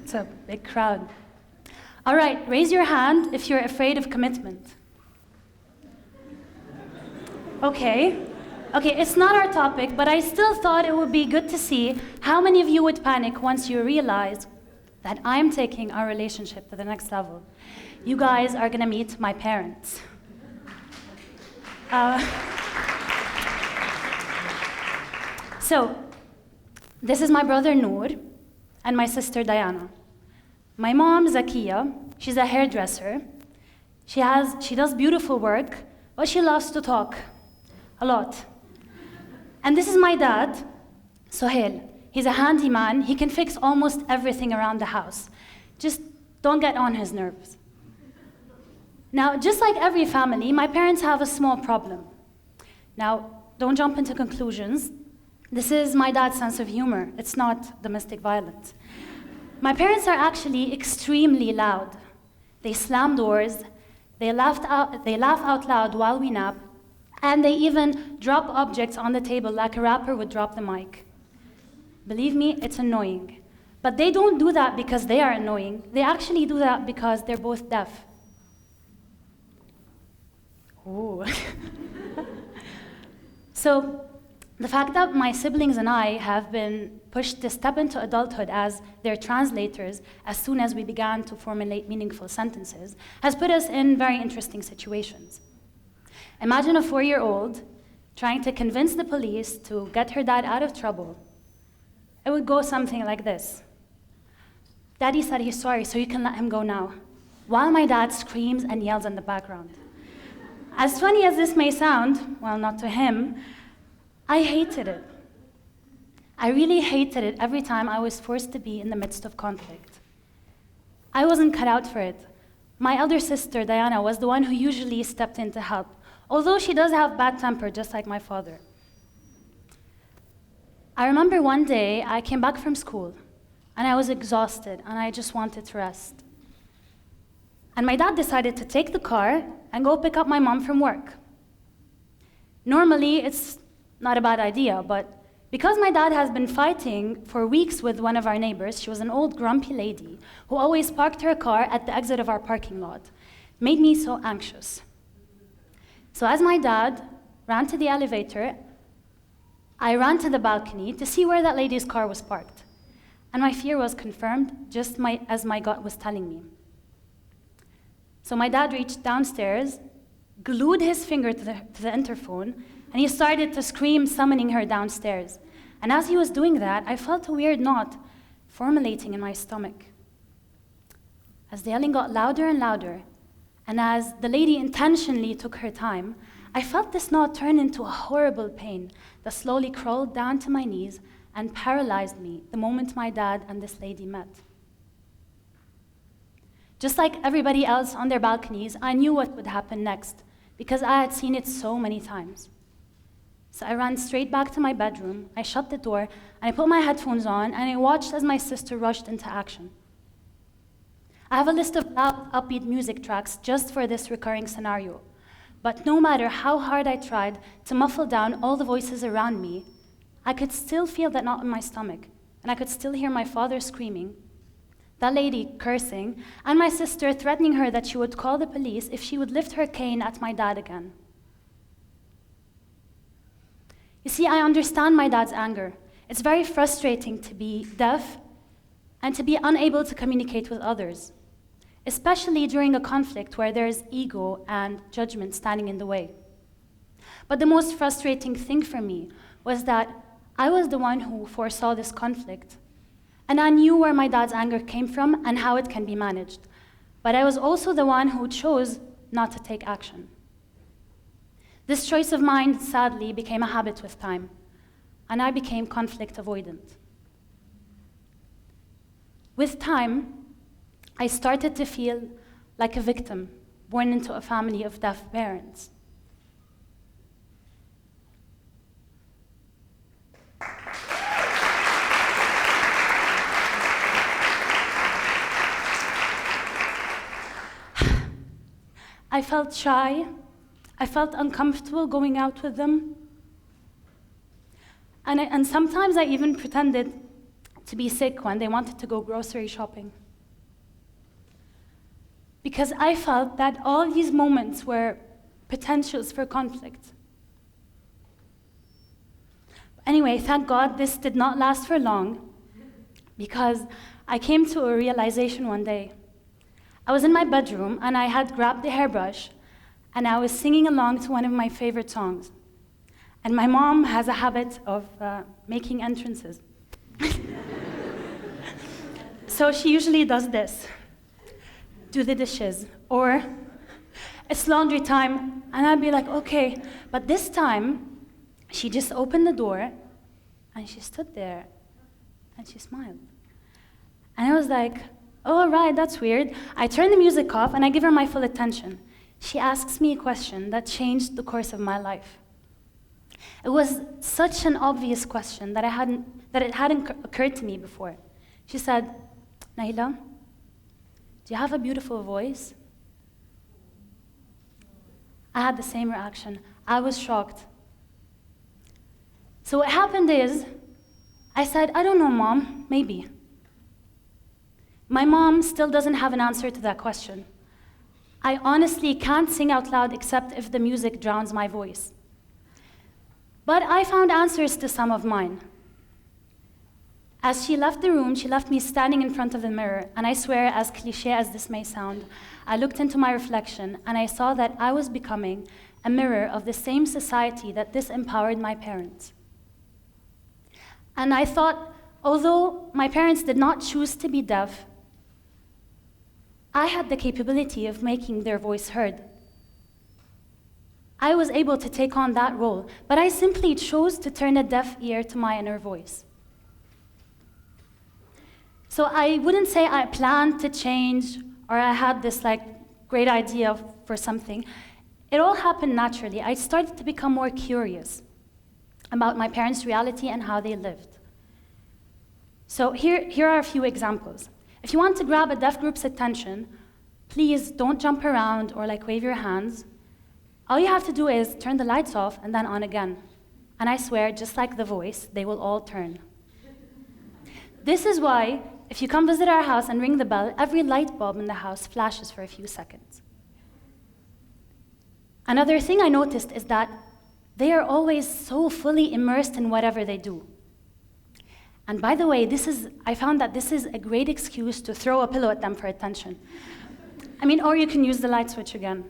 It's a big crowd. All right, raise your hand if you're afraid of commitment. Okay, it's not our topic, but I still thought it would be good to see how many of you would panic once you realize that I'm taking our relationship to the next level. You guys are gonna meet my parents. So, this is my brother Noor and my sister Diana. My mom, Zakia, she's a hairdresser. She does beautiful work, but she loves to talk a lot. And this is my dad, Sohail. He's a handyman. He can fix almost everything around the house. Just don't get on his nerves. Now, just like every family, my parents have a small problem. Now, don't jump into conclusions. This is my dad's sense of humor. It's not domestic violence. My parents are actually extremely loud. They slam doors, they laugh out loud while we nap, and they even drop objects on the table like a rapper would drop the mic. Believe me, it's annoying. But they don't do that because they are annoying. They actually do that because they're both deaf. Ooh. So, the fact that my siblings and I have been pushed to step into adulthood as their translators as soon as we began to formulate meaningful sentences has put us in very interesting situations. Imagine a 4-year-old trying to convince the police to get her dad out of trouble. It would go something like this. Daddy said he's sorry, so you can let him go now, while my dad screams and yells in the background. As funny as this may sound, well, not to him, I hated it. I really hated it every time I was forced to be in the midst of conflict. I wasn't cut out for it. My elder sister, Diana, was the one who usually stepped in to help, although she does have bad temper, just like my father. I remember one day I came back from school, and I was exhausted, and I just wanted to rest. And my dad decided to take the car and go pick up my mom from work. Normally, it's not a bad idea, but because my dad has been fighting for weeks with one of our neighbors, she was an old grumpy lady who always parked her car at the exit of our parking lot, made me so anxious. So as my dad ran to the elevator, I ran to the balcony to see where that lady's car was parked. And my fear was confirmed, just as my gut was telling me. So my dad reached downstairs, glued his finger to the interphone, and he started to scream, summoning her downstairs. And as he was doing that, I felt a weird knot formulating in my stomach. As the yelling got louder and louder, and as the lady intentionally took her time, I felt this knot turn into a horrible pain that slowly crawled down to my knees and paralyzed me the moment my dad and this lady met. Just like everybody else on their balconies, I knew what would happen next because I had seen it so many times. So I ran straight back to my bedroom, I shut the door, and I put my headphones on, and I watched as my sister rushed into action. I have a list of loud, upbeat music tracks just for this recurring scenario. But no matter how hard I tried to muffle down all the voices around me, I could still feel that knot in my stomach, and I could still hear my father screaming, that lady cursing, and my sister threatening her that she would call the police if she would lift her cane at my dad again. You see, I understand my dad's anger. It's very frustrating to be deaf and to be unable to communicate with others, especially during a conflict where there's ego and judgment standing in the way. But the most frustrating thing for me was that I was the one who foresaw this conflict, and I knew where my dad's anger came from and how it can be managed. But I was also the one who chose not to take action. This choice of mine, sadly, became a habit with time, and I became conflict avoidant. With time, I started to feel like a victim born into a family of deaf parents. I felt shy. I felt uncomfortable going out with them. And sometimes I even pretended to be sick when they wanted to go grocery shopping. Because I felt that all these moments were potentials for conflict. Anyway, thank God this did not last for long, because I came to a realization one day. I was in my bedroom and I had grabbed the hairbrush and I was singing along to one of my favorite songs. And my mom has a habit of making entrances. So she usually does this: do the dishes, or it's laundry time, and I'd be like, okay. But this time, she just opened the door, and she stood there, and she smiled. And I was like, oh, all right, that's weird. I turn the music off, and I give her my full attention. She asks me a question that changed the course of my life. It was such an obvious question that it hadn't occurred to me before. She said, Naila, do you have a beautiful voice? I had the same reaction. I was shocked. So what happened is, I said, I don't know, Mom, maybe. My mom still doesn't have an answer to that question. I honestly can't sing out loud except if the music drowns my voice. But I found answers to some of mine. As she left the room, she left me standing in front of the mirror, and I swear, as cliché as this may sound, I looked into my reflection and I saw that I was becoming a mirror of the same society that disempowered my parents. And I thought, although my parents did not choose to be deaf, I had the capability of making their voice heard. I was able to take on that role, but I simply chose to turn a deaf ear to my inner voice. So I wouldn't say I planned to change or I had this great idea for something. It all happened naturally. I started to become more curious about my parents' reality and how they lived. So here are a few examples. If you want to grab a deaf group's attention, please don't jump around or wave your hands. All you have to do is turn the lights off and then on again. And I swear, just like the voice, they will all turn. This is why, if you come visit our house and ring the bell, every light bulb in the house flashes for a few seconds. Another thing I noticed is that they are always so fully immersed in whatever they do. And by the way, I found that this is a great excuse to throw a pillow at them for attention. Or you can use the light switch again.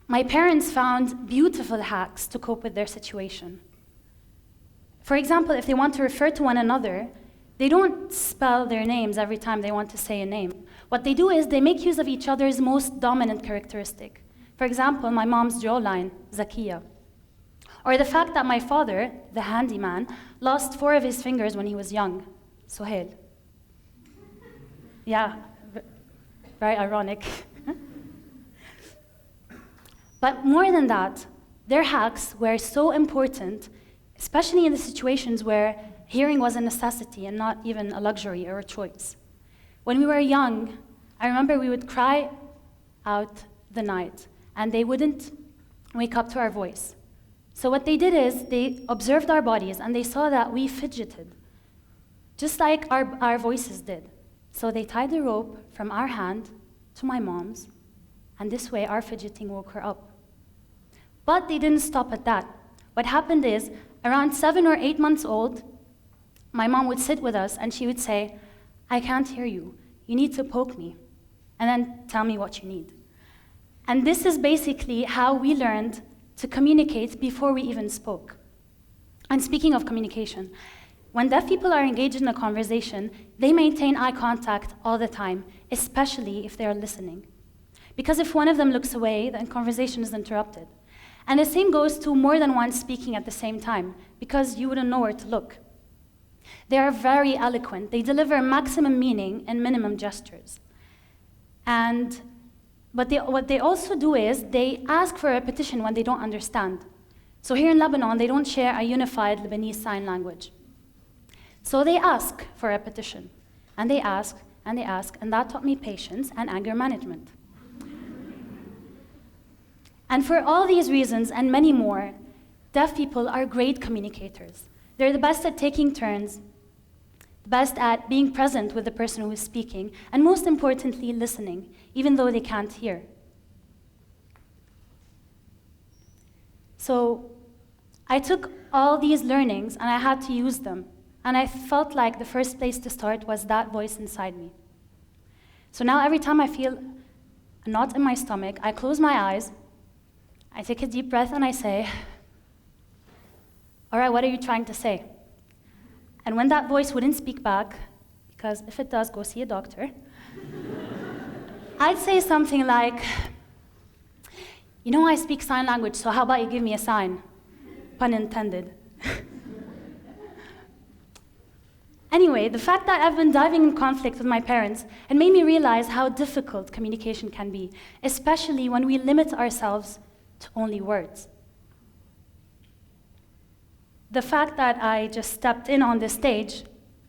My parents found beautiful hacks to cope with their situation. For example, if they want to refer to one another, they don't spell their names every time they want to say a name. What they do is they make use of each other's most dominant characteristic. For example, my mom's jawline, Zakiya. Or the fact that my father, the handyman, lost 4 of his fingers when he was young, Sohail. Yeah, very ironic. But more than that, their hacks were so important, especially in the situations where hearing was a necessity and not even a luxury or a choice. When we were young, I remember we would cry out the night, and they wouldn't wake up to our voice. So what they did is they observed our bodies, and they saw that we fidgeted, just like our voices did. So they tied the rope from our hand to my mom's, and this way our fidgeting woke her up. But they didn't stop at that. What happened is, around 7 or 8 months old, my mom would sit with us and she would say, I can't hear you. You need to poke me, and then tell me what you need. And this is basically how we learned to communicate before we even spoke. And speaking of communication, when deaf people are engaged in a conversation, they maintain eye contact all the time, especially if they are listening. Because if one of them looks away, then conversation is interrupted. And the same goes to more than one speaking at the same time, because you wouldn't know where to look. They are very eloquent. They deliver maximum meaning in minimum gestures. But what they also do is they ask for repetition when they don't understand. So here in Lebanon, they don't share a unified Lebanese sign language. So they ask for repetition, and they ask, and they ask, and that taught me patience and anger management. And for all these reasons and many more, deaf people are great communicators. They're the best at taking turns, the best at being present with the person who is speaking, and most importantly, listening, even though they can't hear. So I took all these learnings and I had to use them. And I felt like the first place to start was that voice inside me. So now every time I feel a knot in my stomach, I close my eyes, I take a deep breath and I say, all right, what are you trying to say? And when that voice wouldn't speak back, because if it does, go see a doctor, I'd say something like, you know, I speak sign language, so how about you give me a sign? Pun intended. Anyway, the fact that I've been diving in conflict with my parents, it made me realize how difficult communication can be, especially when we limit ourselves to only words. The fact that I just stepped in on this stage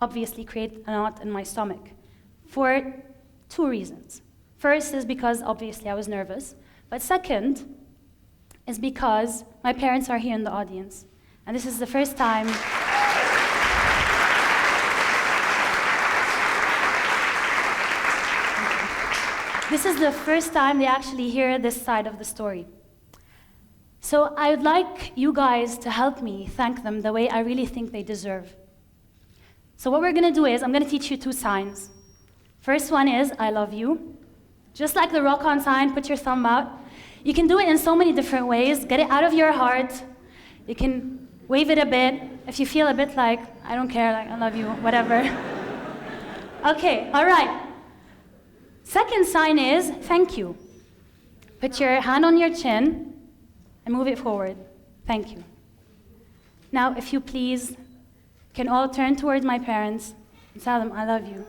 obviously created a knot in my stomach for 2 reasons. First is because obviously I was nervous, but second is because my parents are here in the audience. And this is the first time they actually hear this side of the story. So I would like you guys to help me thank them the way I really think they deserve. So what we're gonna do is, I'm gonna teach you 2 signs. First one is, I love you. Just like the rock on sign, put your thumb out. You can do it in so many different ways. Get it out of your heart. You can wave it a bit. If you feel a bit like, I don't care, like I love you, whatever. Okay, all right. Second sign is, thank you. Put your hand on your chin and move it forward. Thank you. Now, if you please, can all turn towards my parents and tell them, I love you.